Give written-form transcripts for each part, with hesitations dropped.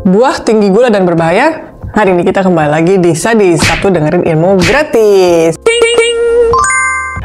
Buah tinggi gula dan berbahaya. Hari ini kita kembali lagi di Sadis, Sabtu dengerin ilmu gratis.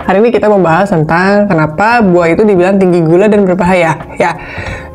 Hari ini kita membahas tentang kenapa buah itu dibilang tinggi gula dan berbahaya. Ya,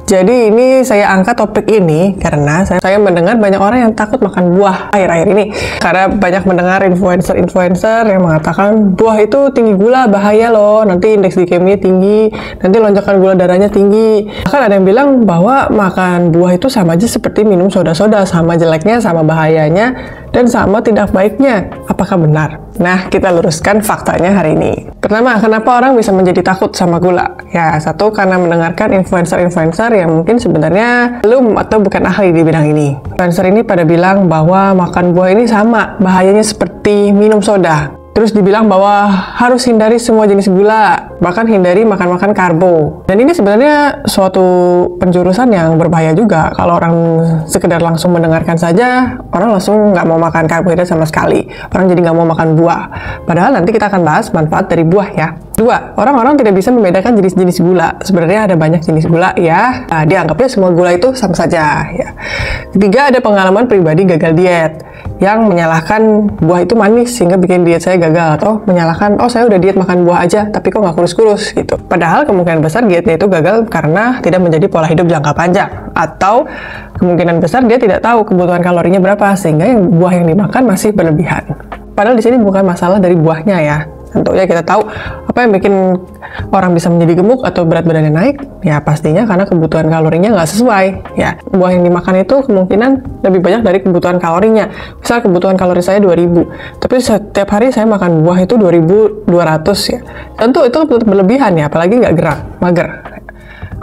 jadi ini saya angkat topik ini karena saya mendengar banyak orang yang takut makan buah akhir-akhir ini. Karena banyak mendengar influencer yang mengatakan buah itu tinggi gula, bahaya loh, nanti indeks glikeminya tinggi, nanti lonjakan gula darahnya tinggi. Bahkan ada yang bilang bahwa makan buah itu sama aja seperti minum soda-soda, sama jeleknya, sama bahayanya, dan sama tidak baiknya. Apakah benar? Nah, kita luruskan faktanya hari ini. Pertama, kenapa orang bisa menjadi takut sama gula? Ya, satu, karena mendengarkan influencer-influencer yang mungkin sebenarnya belum atau bukan ahli di bidang ini. Influencer ini pada bilang bahwa makan buah ini sama bahayanya seperti minum soda. Terus dibilang bahwa harus hindari semua jenis gula, bahkan hindari makan-makan karbo. Dan ini sebenarnya suatu penjurusan yang berbahaya juga. Kalau orang sekedar langsung mendengarkan saja, orang langsung nggak mau makan karbohidrat sama sekali. Orang jadi nggak mau makan buah. Padahal nanti kita akan bahas manfaat dari buah ya. Dua, orang-orang tidak bisa membedakan jenis-jenis gula. Sebenarnya ada banyak jenis gula ya. Nah, dianggapnya semua gula itu sama saja ya. Ketiga, ada pengalaman pribadi gagal diet yang menyalahkan buah itu manis sehingga bikin diet saya gagal, atau menyalahkan, oh saya udah diet makan buah aja tapi kok nggak kurus-kurus gitu. Padahal kemungkinan besar dietnya itu gagal karena tidak menjadi pola hidup jangka panjang, atau kemungkinan besar dia tidak tahu kebutuhan kalorinya berapa sehingga buah yang dimakan masih berlebihan. Padahal di sini bukan masalah dari buahnya ya. Tentunya kita tahu apa yang bikin orang bisa menjadi gemuk atau berat badannya naik, ya pastinya karena kebutuhan kalorinya nggak sesuai. Ya, buah yang dimakan itu kemungkinan lebih banyak dari kebutuhan kalorinya. Misal kebutuhan kalori saya 2000, tapi setiap hari saya makan buah itu 2200 ya. Tentu itu tetap berlebihan ya, apalagi nggak gerak, mager.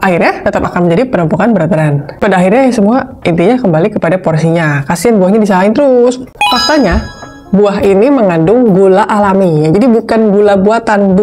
Akhirnya tetap akan menjadi penumpukan berat badan. Pada akhirnya semua intinya kembali kepada porsinya. Kasian buahnya disahin terus. Faktanya, buah ini mengandung gula alami, ya. Jadi bukan gula buatan.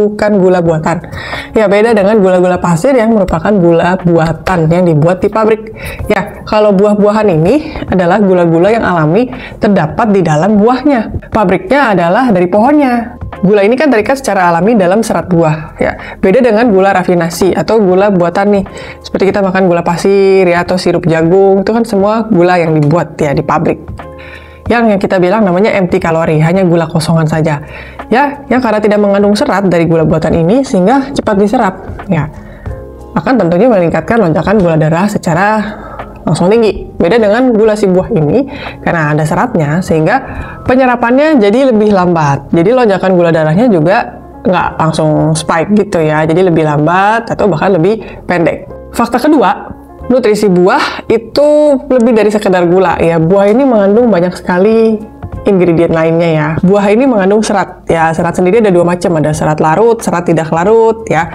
Ya, beda dengan gula-gula pasir yang merupakan gula buatan yang dibuat di pabrik. Ya, kalau buah-buahan ini adalah gula-gula yang alami terdapat di dalam buahnya. Pabriknya adalah dari pohonnya. Gula ini kan terikat secara alami dalam serat buah. Ya, beda dengan gula rafinasi atau gula buatan nih. Seperti kita makan gula pasir ya, atau sirup jagung, itu kan semua gula yang dibuat ya di pabrik. Yang kita bilang namanya empty kalori, hanya gula kosongan saja. Ya, yang karena tidak mengandung serat dari gula buatan ini sehingga cepat diserap. Ya, akan tentunya meningkatkan lonjakan gula darah secara langsung tinggi. Beda dengan gula si buah ini karena ada seratnya sehingga penyerapannya jadi lebih lambat. Jadi lonjakan gula darahnya juga nggak langsung spike gitu ya. Jadi lebih lambat atau bahkan lebih pendek. Fakta kedua, nutrisi buah itu lebih dari sekedar gula ya. Buah ini mengandung banyak sekali ingredient lainnya ya. Buah ini mengandung serat ya. Serat sendiri ada dua macam, ada serat larut, serat tidak larut ya.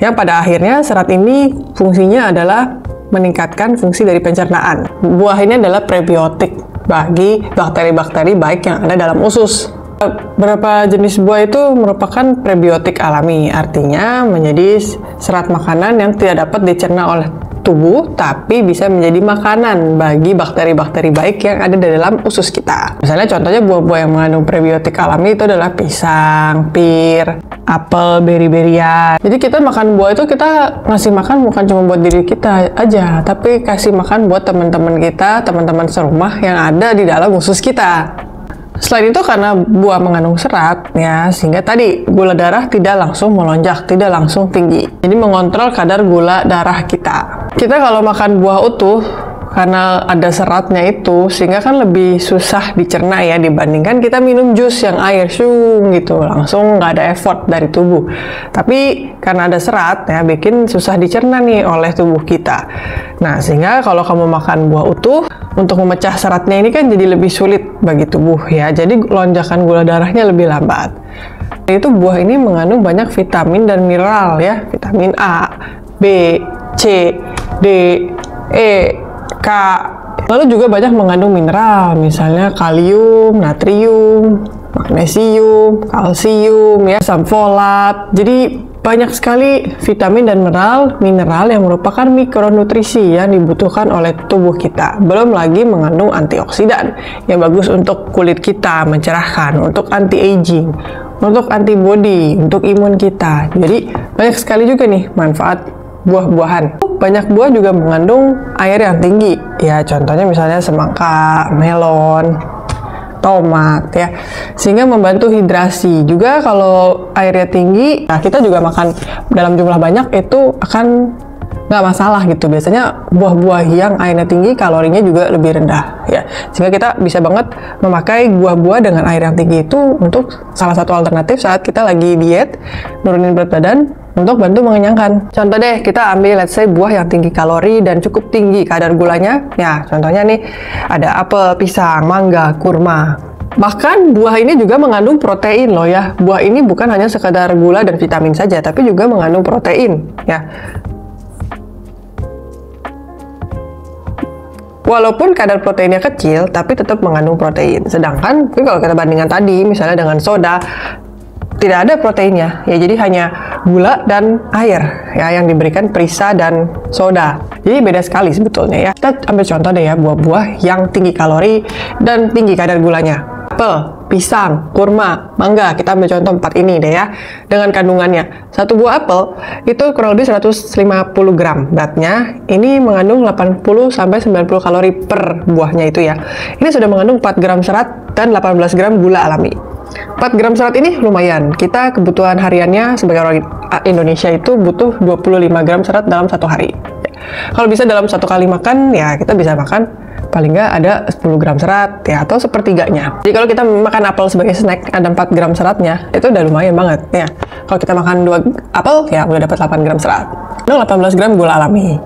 Yang pada akhirnya serat ini fungsinya adalah meningkatkan fungsi dari pencernaan. Buah ini adalah prebiotik bagi bakteri-bakteri baik yang ada dalam usus. Beberapa jenis buah itu merupakan prebiotik alami, artinya menjadi serat makanan yang tidak dapat dicerna oleh tubuh, tapi bisa menjadi makanan bagi bakteri-bakteri baik yang ada di dalam usus kita. Misalnya contohnya buah-buah yang mengandung prebiotik alami itu adalah pisang, pir, apel, beri-berian. Jadi kita makan buah itu kita ngasih makan bukan cuma buat diri kita aja, tapi kasih makan buat teman-teman kita, teman-teman serumah yang ada di dalam usus kita. Selain itu karena buah mengandung serat ya, sehingga tadi gula darah tidak langsung melonjak, tidak langsung tinggi. Jadi mengontrol kadar gula darah kita. Kita kalau makan buah utuh karena ada seratnya itu sehingga kan lebih susah dicerna ya dibandingkan kita minum jus yang air gitu, langsung nggak ada effort dari tubuh. Tapi karena ada serat ya bikin susah dicerna nih oleh tubuh kita. Nah, sehingga kalau kamu makan buah utuh, untuk memecah seratnya ini kan jadi lebih sulit bagi tubuh ya. Jadi lonjakan gula darahnya lebih lambat. Itu buah ini mengandung banyak vitamin dan mineral ya, vitamin A, B, C, D, E, K. Lalu juga banyak mengandung mineral, misalnya kalium, natrium, magnesium, kalsium, ya, asam folat. Jadi banyak sekali vitamin dan mineral yang merupakan mikronutrisi yang dibutuhkan oleh tubuh kita. Belum lagi mengandung antioksidan yang bagus untuk kulit kita, mencerahkan, untuk anti-aging, untuk antibody, untuk imun kita. Jadi banyak sekali juga nih manfaat buah-buahan. Banyak buah juga mengandung air yang tinggi. Ya, contohnya misalnya semangka, melon, tomat ya, sehingga membantu hidrasi. Juga kalau airnya tinggi, nah kita juga makan dalam jumlah banyak itu akan nggak masalah gitu. Biasanya buah-buah yang airnya tinggi kalorinya juga lebih rendah ya, sehingga kita bisa banget memakai buah-buah dengan air yang tinggi itu untuk salah satu alternatif saat kita lagi diet, nurunin berat badan, untuk bantu mengenyangkan. Contoh deh, kita ambil let's say buah yang tinggi kalori dan cukup tinggi kadar gulanya. Ya, contohnya nih ada apel, pisang, mangga, kurma. Bahkan buah ini juga mengandung protein loh ya. Buah ini bukan hanya sekadar gula dan vitamin saja, tapi juga mengandung protein ya. Walaupun kadar proteinnya kecil, tapi tetap mengandung protein. Sedangkan kalau kita bandingkan tadi, misalnya dengan soda, tidak ada proteinnya ya, jadi hanya gula dan air ya yang diberikan perisa dan soda. Jadi beda sekali sebetulnya ya. Kita ambil contoh deh ya, buah-buah yang tinggi kalori dan tinggi kadar gulanya. Apel, pisang, kurma, mangga, kita ambil contoh 4 ini deh ya, dengan kandungannya. Satu buah apel itu kurang lebih 150 gram beratnya, ini mengandung 80-90 kalori per buahnya itu ya. Ini sudah mengandung 4 gram serat dan 18 gram gula alami. 4 gram serat ini lumayan, kita kebutuhan hariannya sebagai orang Indonesia itu butuh 25 gram serat dalam satu hari. Kalau bisa dalam satu kali makan, ya kita bisa makan paling nggak ada 10 gram serat ya, atau sepertiganya. Jadi kalau kita makan apel sebagai snack ada 4 gram seratnya, itu udah lumayan banget ya. Kalau kita makan 2 apel ya udah dapat 8 gram serat. 18 gram gula alami.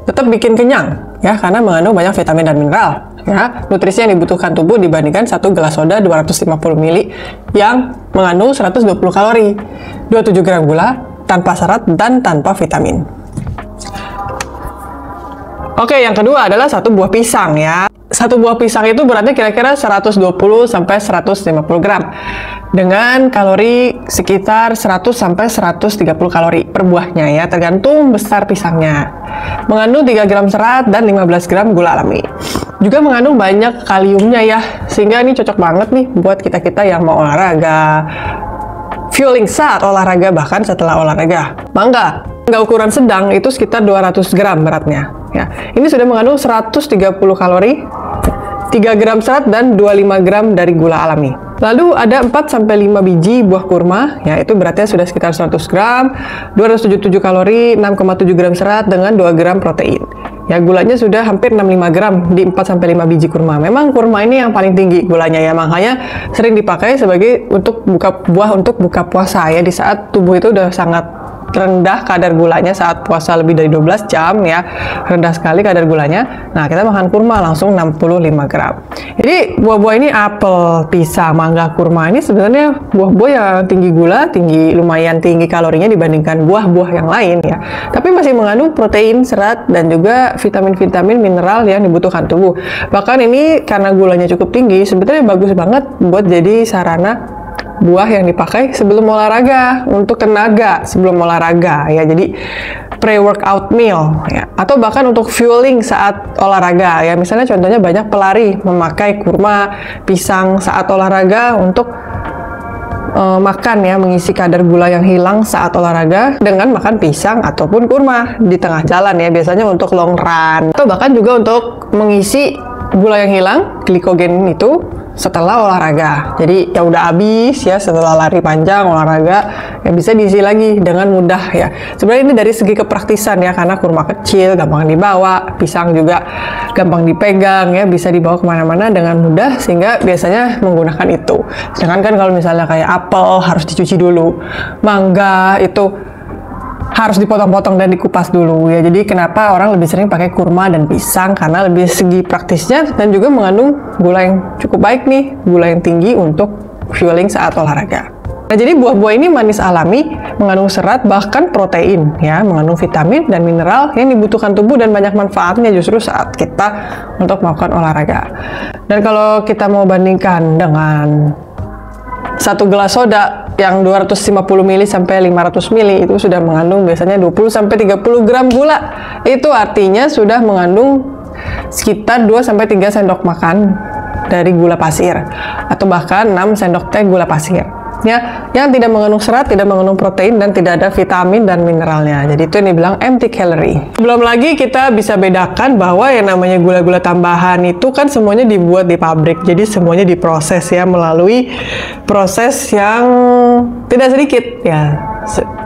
Tetap bikin kenyang ya, karena mengandung banyak vitamin dan mineral ya. Nutrisi yang dibutuhkan tubuh dibandingkan satu gelas soda 250 ml yang mengandung 120 kalori, 27 gram gula, tanpa serat dan tanpa vitamin. Oke, yang kedua adalah satu buah pisang ya. Satu buah pisang itu beratnya kira-kira 120 sampai 150 gram dengan kalori sekitar 100 sampai 130 kalori per buahnya ya, tergantung besar pisangnya. Mengandung 3 gram serat dan 15 gram gula alami. Juga mengandung banyak kaliumnya ya, sehingga ini cocok banget nih buat kita-kita yang mau olahraga, fueling saat olahraga, bahkan setelah olahraga. Mangga ukuran sedang itu sekitar 200 gram beratnya ya. Ini sudah mengandung 130 kalori, 3 gram serat dan 25 gram dari gula alami. Lalu ada 4-5 biji buah kurma ya, itu beratnya sudah sekitar 100 gram, 277 kalori, 6,7 gram serat dengan 2 gram protein. Ya, gulanya sudah hampir 65 gram di 4-5 biji kurma. Memang kurma ini yang paling tinggi gulanya ya, makanya sering dipakai sebagai untuk buka puasa ya, di saat tubuh itu udah sangat rendah kadar gulanya saat puasa lebih dari 12 jam ya, rendah sekali kadar gulanya. Nah, kita makan kurma langsung 65 gram. Jadi buah-buah ini apel, pisang, mangga, kurma ini sebenarnya buah-buah yang tinggi gula, lumayan tinggi kalorinya dibandingkan buah-buah yang lain ya. Tapi masih mengandung protein, serat dan juga vitamin-vitamin mineral yang dibutuhkan tubuh. Bahkan ini karena gulanya cukup tinggi, sebetulnya bagus banget buat jadi sarana buah yang dipakai sebelum olahraga, untuk tenaga sebelum olahraga ya, jadi pre-workout meal ya, atau bahkan untuk fueling saat olahraga ya. Misalnya contohnya banyak pelari memakai kurma, pisang saat olahraga untuk makan ya, mengisi kadar gula yang hilang saat olahraga dengan makan pisang ataupun kurma di tengah jalan ya, biasanya untuk long run, atau bahkan juga untuk mengisi gula yang hilang, glikogen itu setelah olahraga. Jadi ya udah habis ya, setelah lari panjang olahraga ya bisa diisi lagi dengan mudah ya. Sebenarnya ini dari segi kepraktisan ya, karena kurma kecil gampang dibawa, pisang juga gampang dipegang ya, bisa dibawa kemana-mana dengan mudah, sehingga biasanya menggunakan itu. Sedangkan kan kalau misalnya kayak apel harus dicuci dulu, mangga itu harus dipotong-potong dan dikupas dulu ya. Jadi kenapa orang lebih sering pakai kurma dan pisang, karena lebih segi praktisnya dan juga mengandung gula yang cukup baik nih, gula yang tinggi untuk fueling saat olahraga. Nah, jadi buah-buah ini manis alami, mengandung serat bahkan protein ya, mengandung vitamin dan mineral yang dibutuhkan tubuh dan banyak manfaatnya justru saat kita untuk melakukan olahraga. Dan kalau kita mau bandingkan dengan satu gelas soda yang 250 ml sampai 500 ml itu sudah mengandung biasanya 20 sampai 30 gram gula. Itu artinya sudah mengandung sekitar 2 sampai 3 sendok makan dari gula pasir, atau bahkan 6 sendok teh gula pasir. ya, yang tidak mengandung serat, tidak mengandung protein, dan tidak ada vitamin dan mineralnya. Jadi itu yang dibilang empty calorie. Belum lagi kita bisa bedakan bahwa yang namanya gula-gula tambahan itu kan semuanya dibuat di pabrik. Jadi semuanya diproses ya melalui proses yang tidak sedikit ya.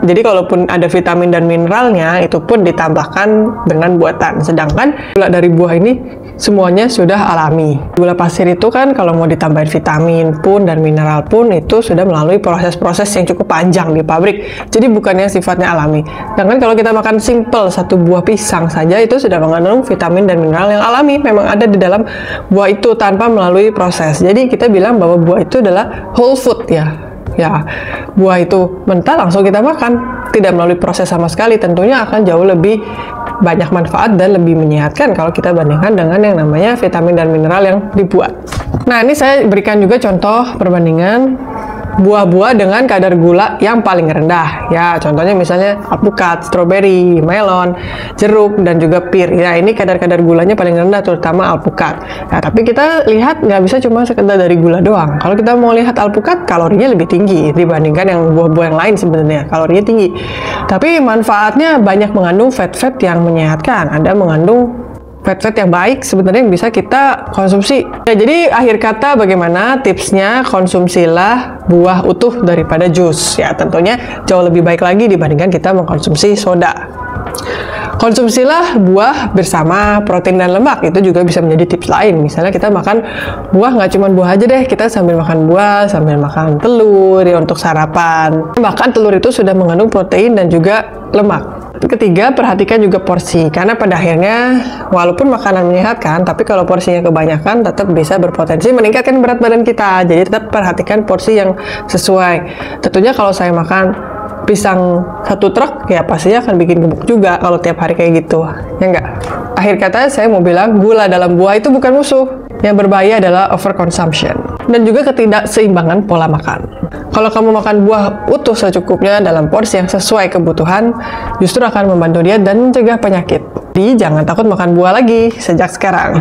Jadi kalaupun ada vitamin dan mineralnya itu pun ditambahkan dengan buatan. Sedangkan gula dari buah ini semuanya sudah alami. Gula pasir itu kan kalau mau ditambahin vitamin pun dan mineral pun itu sudah melalui proses-proses yang cukup panjang di pabrik. Jadi bukannya sifatnya alami. Sedangkan kalau kita makan simple satu buah pisang saja itu sudah mengandung vitamin dan mineral yang alami, memang ada di dalam buah itu tanpa melalui proses. Jadi kita bilang bahwa buah itu adalah whole food ya. Ya, buah itu mentah langsung kita makan, tidak melalui proses sama sekali, tentunya akan jauh lebih banyak manfaat dan lebih menyehatkan kalau kita bandingkan dengan yang namanya vitamin dan mineral yang dibuat. Nah, ini saya berikan juga contoh perbandingan buah-buah dengan kadar gula yang paling rendah. Ya, contohnya misalnya alpukat, stroberi, melon, jeruk, dan juga pir. Ya, ini kadar-kadar gulanya paling rendah, terutama alpukat. Nah, tapi kita lihat nggak bisa cuma sekedar dari gula doang. Kalau kita mau lihat alpukat, kalorinya lebih tinggi dibandingkan yang buah-buah yang lain sebenarnya. Kalorinya tinggi. Tapi manfaatnya banyak mengandung fat-fat yang menyehatkan. Ada mengandung fat-fat yang baik sebenarnya yang bisa kita konsumsi. Ya, jadi akhir kata bagaimana tipsnya, konsumsilah buah utuh daripada jus. Ya, tentunya jauh lebih baik lagi dibandingkan kita mengkonsumsi soda. Konsumsilah buah bersama protein dan lemak, itu juga bisa menjadi tips lain. Misalnya kita makan buah, nggak cuma buah aja deh, kita sambil makan buah, sambil makan telur ya untuk sarapan. Bahkan telur itu sudah mengandung protein dan juga lemak. Ketiga, perhatikan juga porsi, karena pada akhirnya walaupun makanan menyehatkan, tapi kalau porsinya kebanyakan tetap bisa berpotensi meningkatkan berat badan kita. Jadi tetap perhatikan porsi yang sesuai. Tentunya kalau saya makan pisang satu truk, ya pastinya akan bikin gemuk juga kalau tiap hari kayak gitu, ya enggak? Akhir kata saya mau bilang gula dalam buah itu bukan musuh. Yang berbahaya adalah overconsumption dan juga ketidakseimbangan pola makan. Kalau kamu makan buah utuh secukupnya dalam porsi yang sesuai kebutuhan, justru akan membantu diet dan mencegah penyakit. Jadi jangan takut makan buah lagi sejak sekarang.